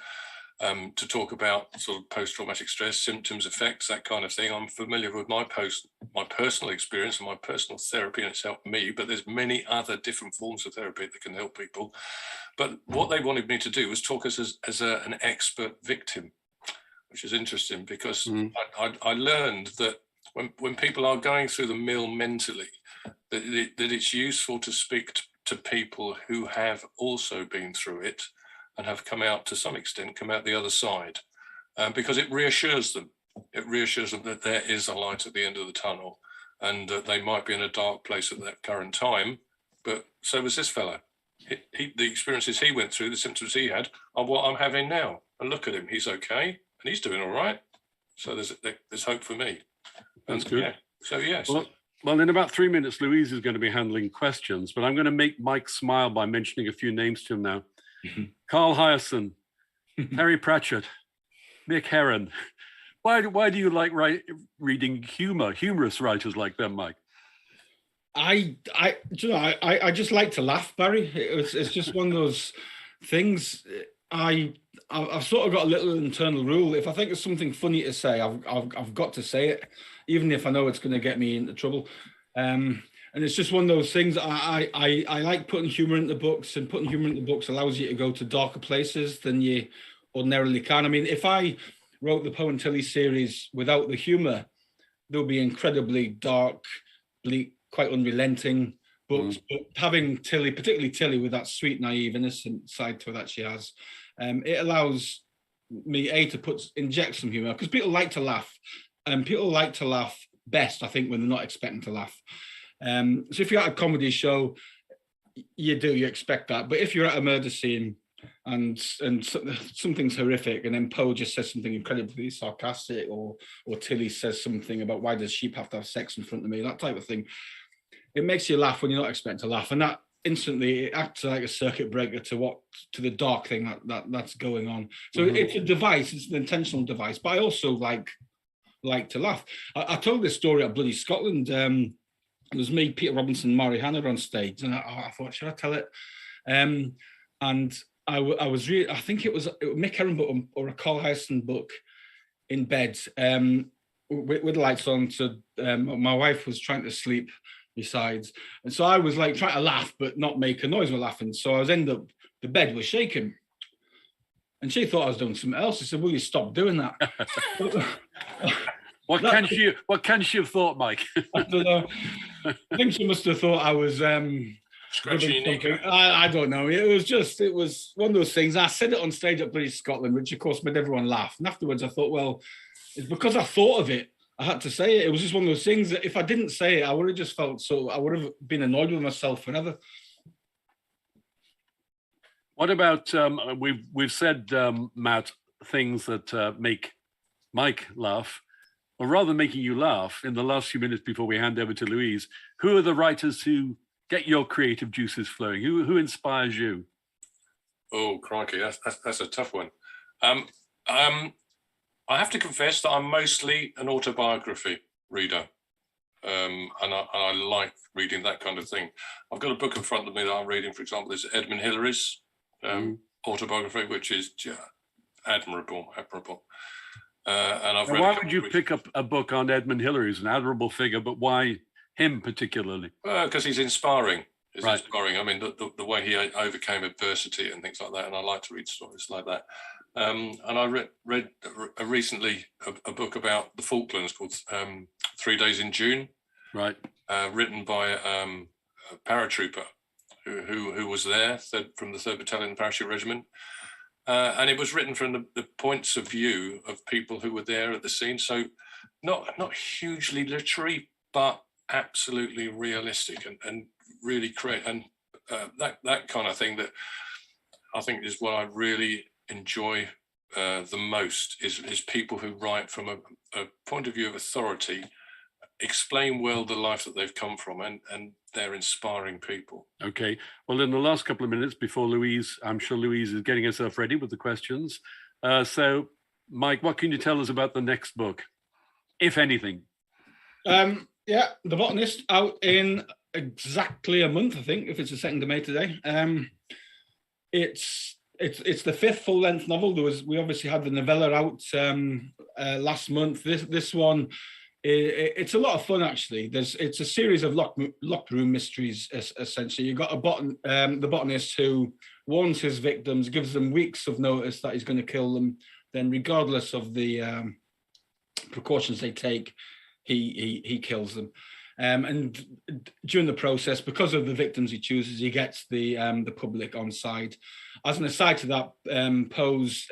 to talk about sort of post-traumatic stress symptoms, effects, that kind of thing. I'm familiar with my personal experience and my personal therapy, and it's helped me, but there's many other different forms of therapy that can help people. But what they wanted me to do was talk as an expert victim, which is interesting because I learned that when people are going through the mill mentally, that it's useful to speak to people who have also been through it and have come out to some extent, come out the other side, because it reassures them. It reassures them that there is a light at the end of the tunnel, and that they might be in a dark place at that current time, but so was this fella. The experiences he went through, the symptoms he had, are what I'm having now. And look at him, he's okay, and he's doing all right. So there's hope for me. That's good. Yeah. So yes. Well, in about 3 minutes, Louise is going to be handling questions, but I'm going to make Mike smile by mentioning a few names to him now. Carl Hyacin, Terry Pratchett, Mick Herron. Why do you like reading humorous writers like them, Mike? I just like to laugh, Barry. It's just one of those things. I've sort of got a little internal rule. If I think of something funny to say, I've got to say it, even if I know it's going to get me into trouble. And it's just one of those things. I like putting humor into books, and putting humor into books allows you to go to darker places than you ordinarily can. I mean, if I wrote the Poe and Tilly series without the humor, they'll be incredibly dark, bleak, quite unrelenting books. But having Tilly, particularly Tilly, with that sweet, naive, innocent side to her that she has, it allows me to inject some humor, because people like to laugh, and people like to laugh best, I think, when they're not expecting to laugh. So if you're at a comedy show, you expect that. But if you're at a murder scene and something's horrific, and then Poe just says something incredibly sarcastic, or Tilly says something about why does sheep have to have sex in front of me, that type of thing, it makes you laugh when you're not expecting to laugh, and that instantly it acts like a circuit breaker to the dark thing that's going on. So it's a device, it's an intentional device. But I also like to laugh. I told this story at Bloody Scotland. It was me, Peter Robinson, Mari Hannah on stage, and I thought, should I tell it? And I was really, I think it was Mick Herron book or a Carl Hyacin book in bed with the lights on. So my wife was trying to sleep besides, and so I was like trying to laugh but not make a noise while laughing. So I was the bed was shaking, and she thought I was doing something else. I said, "Will you stop doing that?" What can she have thought, Mike? I don't know. I think she must have thought I was Scratching your knee. I don't know. It was one of those things. I said it on stage at British Scotland, which of course made everyone laugh. And afterwards I thought, well, it's because I thought of it, I had to say it. It was just one of those things that if I didn't say it, I would have just felt I would have been annoyed with myself forever. What about we've said, Matt, things that make Mike laugh, or rather making you laugh in the last few minutes before we hand over to Louise. Who are the writers who get your creative juices flowing? Who inspires you? Oh, crikey, that's a tough one. I have to confess that I'm mostly an autobiography reader, and I like reading that kind of thing. I've got a book in front of me that I'm reading, for example, is Edmund Hillary's autobiography, which is admirable. And I've read. Why would you pick up a book on Edmund Hillary? He's an admirable figure, but why him particularly? Because he's inspiring. It's right. Inspiring. I mean, the way he overcame adversity and things like that, and I like to read stories like that. And I read recently a book about the Falklands called 3 Days in June, right? Written by a paratrooper who was there from the 3rd Battalion Parachute Regiment. And it was written from the points of view of people who were there at the scene. So not hugely literary, but absolutely realistic and really create. And that kind of thing that I think is what I really enjoy the most is people who write from a point of view of authority, explain well the life that they've come from, and they're inspiring people. Okay. Well, in the last couple of minutes before Louise, I'm sure Louise is getting herself ready with the questions. So, Mike, what can you tell us about the next book, if anything? Yeah, The Botanist, out in exactly a month, I think, if it's the 2nd of May today. It's the 5th full-length novel. We obviously had the novella out last month. This one, it's a lot of fun, actually. It's a series of locked room mysteries, essentially. You've got the botanist who warns his victims, gives them weeks of notice that he's going to kill them. Then, regardless of the precautions they take, he kills them. And during the process, because of the victims he chooses, he gets the public on side. As an aside to that, Poe's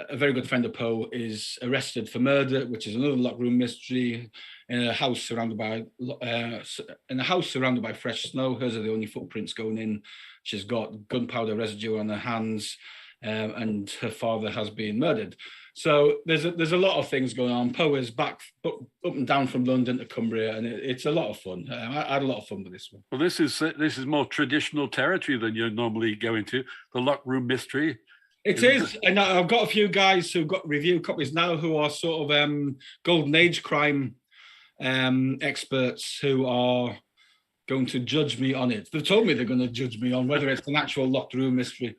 a very good friend of Poe is arrested for murder, which is another locked room mystery, in a house surrounded by fresh snow. Hers are the only footprints going in. She's got gunpowder residue on her hands. and her father has been murdered. So there's a lot of things going on. Poe is back up and down from London to Cumbria, and it's a lot of fun. I had a lot of fun with this one. Well, this is more traditional territory than you normally go into, the locked room mystery. It is, and I've got a few guys who've got review copies now who are sort of Golden Age crime experts who are going to judge me on it. They've told me they're going to judge me on whether it's an actual locked room mystery.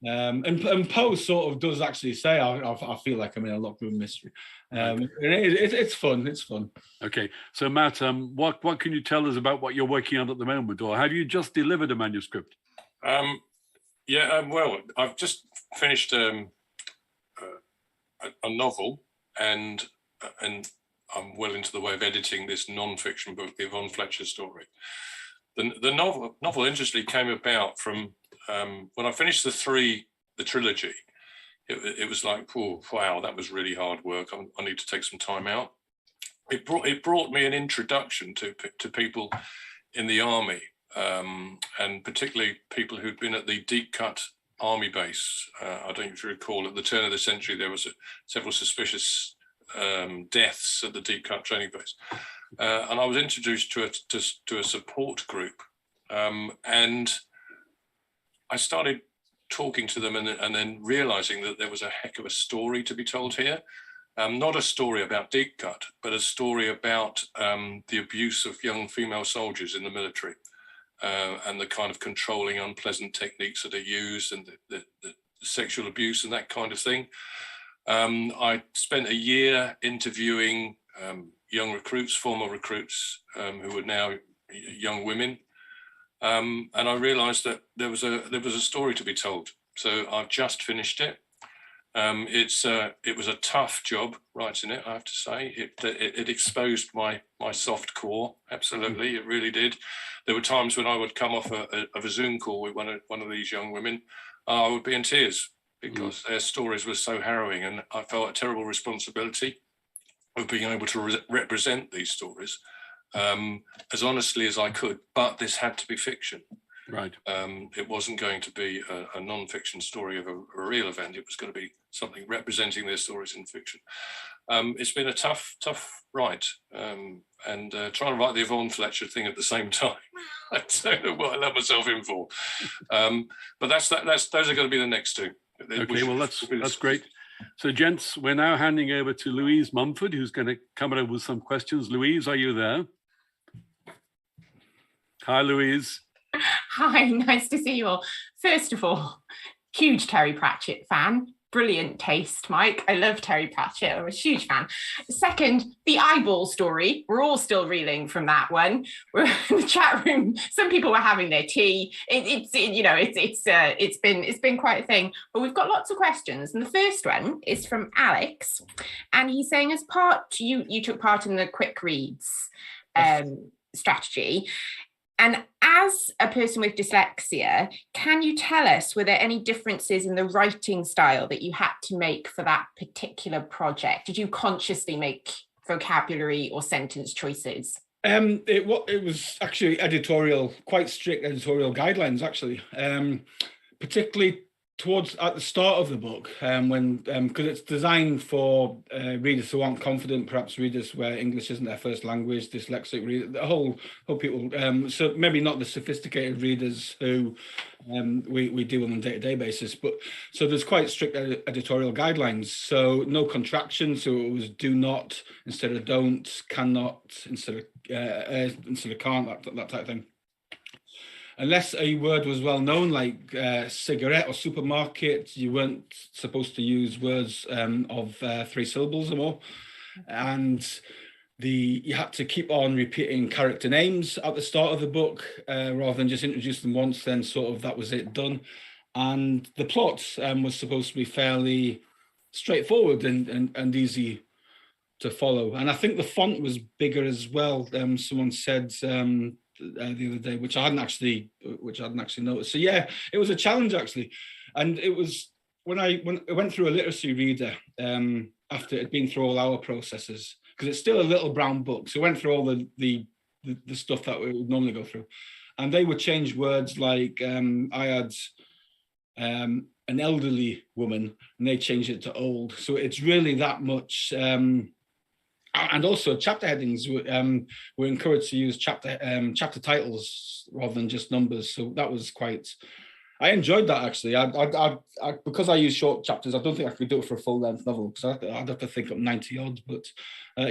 And Poe sort of does actually say, I feel like I'm in a locked room mystery. It's fun. It's fun. Okay, so Matt, what can you tell us about what you're working on at the moment, or have you just delivered a manuscript? Well, I've just finished a novel, and I'm well into the way of editing this non-fiction book, the Yvonne Fletcher story. The novel interestingly came about from when I finished the trilogy. It was like, oh, wow, that was really hard work. I need to take some time out. It brought me an introduction to people in the army, and particularly people who'd been at the Deep Cut army base. I don't know if you recall, at the turn of the century, there was several suspicious deaths at the Deep Cut training base, and I was introduced to a support group, and I started talking to them, and then realizing that there was a heck of a story to be told here. Not a story about Deep Cut, but a story about the abuse of young female soldiers in the military, and the kind of controlling, unpleasant techniques that are used, and the sexual abuse and that kind of thing. I spent a year interviewing young recruits, former recruits, who were now young women, and I realised that there was a story to be told. So I've just finished it. It was a tough job writing it, I have to say. It exposed my soft core. Absolutely, it really did. There were times when I would come off of a Zoom call with one of these young women, I would be in tears because their stories were so harrowing, and I felt a terrible responsibility of being able to represent these stories as honestly as I could. But this had to be fiction. Right. It wasn't going to be a non-fiction story of a real event. It was going to be something representing their stories in fiction. It's been a tough write, and trying to write the Yvonne Fletcher thing at the same time. I don't know what I let myself in for. But those are going to be the next two. Okay, well, that's great. So, gents, we're now handing over to Louise Mumford, who's going to come over with some questions. Louise, are you there? Hi, Louise. Hi, nice to see you all. First of all, huge Terry Pratchett fan. Brilliant taste, Mike. I love Terry Pratchett. I'm a huge fan. Second, the eyeball story. We're all still reeling from that one. We're in the chat room. Some people were having their tea. It's been quite a thing. But we've got lots of questions. And the first one is from Alex, and he's saying, as part you took part in the quick reads strategy. And as a person with dyslexia, can you tell us, were there any differences in the writing style that you had to make for that particular project? Did you consciously make vocabulary or sentence choices? It was actually quite strict editorial guidelines, actually, particularly at the start of the book, when because it's designed for readers who aren't confident, perhaps readers where English isn't their first language, dyslexic readers, the whole people. So maybe not the sophisticated readers who we deal with on a day-to-day basis. But so there's quite strict editorial guidelines. So no contractions. So it was do not instead of don't, cannot instead of can't, that type of thing. Unless a word was well known, like cigarette or supermarket, you weren't supposed to use words of 3 syllables or more. And you had to keep on repeating character names at the start of the book, rather than just introduce them once, then sort of that was it, done. And the plot was supposed to be fairly straightforward and easy to follow. And I think the font was bigger as well. Someone said the other day, which I hadn't actually noticed. So yeah, it was a challenge actually, and it was when I went through a literacy reader after it had been through all our processes, because it's still a little brown book. So I went through all the stuff that we would normally go through, and they would change words like I had an elderly woman, and they changed it to old. So it's really that much. And also chapter headings were encouraged to use chapter titles rather than just numbers. So that was quite. I enjoyed that actually. I because I use short chapters, I don't think I could do it for a full length novel because I'd have to think up 90 odd. But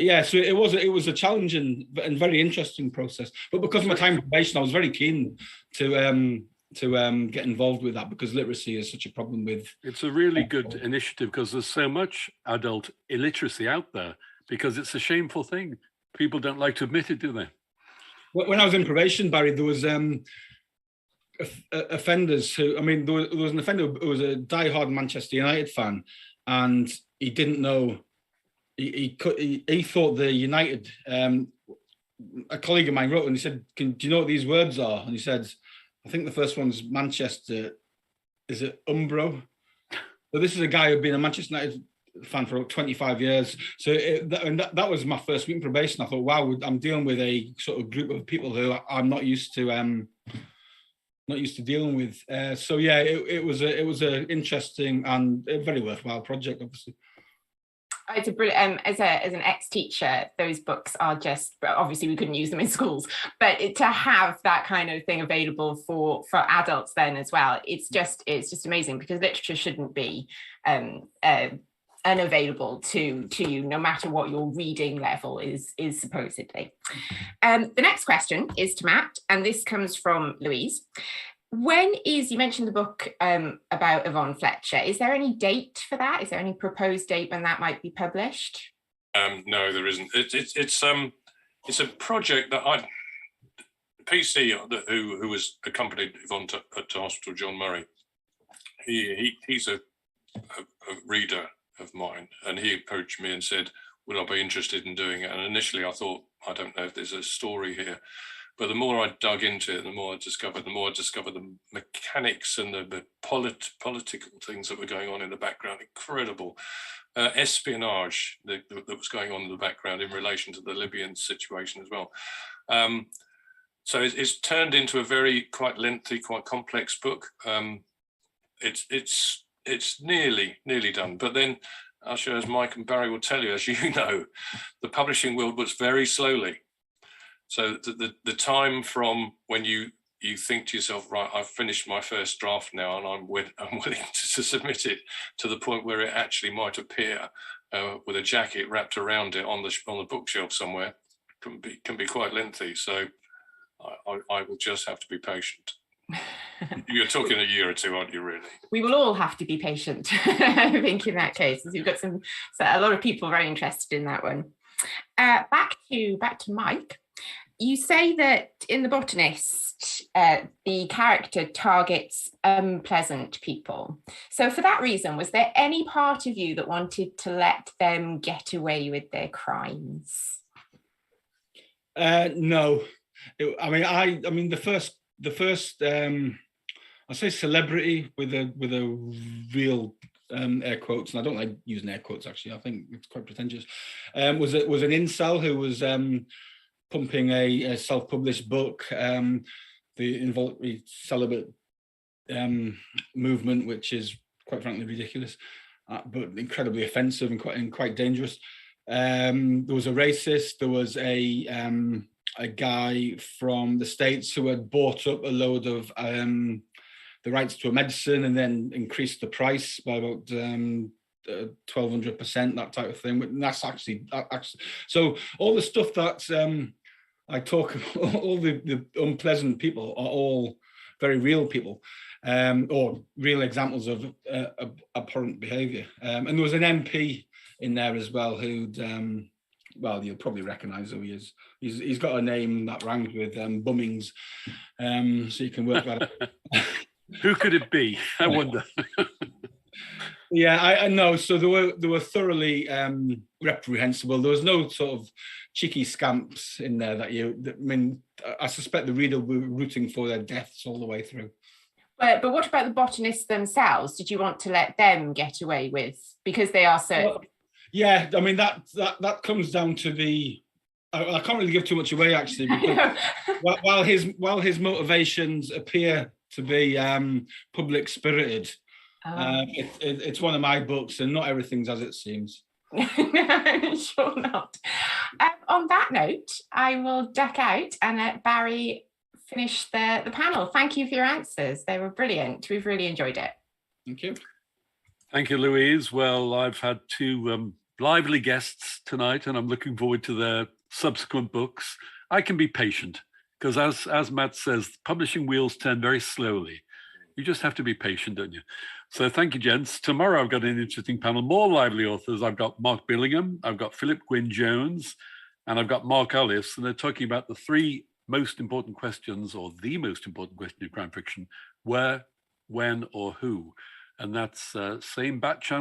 yeah, so it was a challenging and very interesting process. But because of my time in probation, I was very keen to get involved with that because literacy is such a problem with. It's a really good initiative because there's so much adult illiteracy out there because it's a shameful thing. People don't like to admit it, do they? When I was in probation, Barry, there was offenders who, I mean, there was an offender who was a diehard Manchester United fan, and he didn't know. He thought the United. A colleague of mine wrote and he said, "Do you know what these words are?" And he said, "I think the first one's Manchester. Is it Umbro?" So this is a guy who'd been a Manchester United fan for 25 years. So that was my first week in probation. I thought, wow, I'm dealing with a sort of group of people who I'm not used to dealing with. So yeah, it was a interesting and a very worthwhile project, obviously. It's a brilliant. As an ex-teacher, those books are just, obviously we couldn't use them in schools, but to have that kind of thing available for adults then as well, it's just amazing because literature shouldn't be unavailable to you, no matter what your reading level is supposedly. The next question is to Matt, and this comes from Louise. You mentioned the book about Yvonne Fletcher. Is there any date for that? Is there any proposed date when that might be published? No, there isn't. It's a project that PC, who was accompanied Yvonne to Hospital, John Murray. He's a reader of mine, and he approached me and said, "Would I be interested in doing it?" And initially, I thought, I don't know if there's a story here. But the more I dug into it, the more I discovered the mechanics and the political things that were going on in the background. Incredible espionage that was going on in the background in relation to the Libyan situation as well. So it's turned into a quite lengthy, quite complex book. It's nearly done. But then, I'll show, as Mike and Barry will tell you, as you know, the publishing world works very slowly. So the time from when you think to yourself, right, I've finished my first draft now and I'm willing to submit it, to the point where it actually might appear with a jacket wrapped around it on the bookshelf somewhere, can be quite lengthy. So I will just have to be patient. You're talking a year or two, aren't you, really? We will all have to be patient, I think, in that case, as we've got a lot of people very interested in that one. Back to Mike. You say that in The Botanist, the character targets unpleasant people. So for that reason, was there any part of you that wanted to let them get away with their crimes? No. I mean, the first I say celebrity with a real air quotes, and I don't like using air quotes actually. I think it's quite pretentious. Was an incel who was pumping a self-published book, the celibate movement, which is quite frankly ridiculous, but incredibly offensive and quite dangerous. There was a racist. There was a guy from the States who had bought up a load of the rights to a medicine and then increased the price by about 1,200%, that type of thing. But that's actually so all the stuff that I talk, all the unpleasant people are all very real people, or real examples of abhorrent behaviour. And there was an MP in there as well who'd, well, you'll probably recognise who he is. He's got a name that rhymes with Bummings, so you can work that out. Who could it be? I wonder. Yeah, I know. So they were thoroughly reprehensible. There was no sort of cheeky scamps in there I suspect the reader will be rooting for their deaths all the way through. But what about the botanists themselves? Did you want to let them get away with, because they are so? Well, yeah, I mean that comes down to the. I can't really give too much away actually, because while his motivations appear to be public spirited, It's one of my books, and not everything's as it seems. No, sure not. On that note, I will duck out and let Barry finish the panel. Thank you for your answers. They were brilliant. We've really enjoyed it. Thank you. Thank you, Louise. Well, I've had two lively guests tonight, and I'm looking forward to their subsequent books. I can be patient because, as Matt says, publishing wheels turn very slowly. You just have to be patient, don't you? So thank you, gents. Tomorrow I've got an interesting panel, more lively authors. I've got Mark Billingham, I've got Philip Gwynne-Jones, and I've got Mark Ellis, and they're talking about the three most important questions, or the most important question in crime fiction: where, when, or who. And that's same bat channel.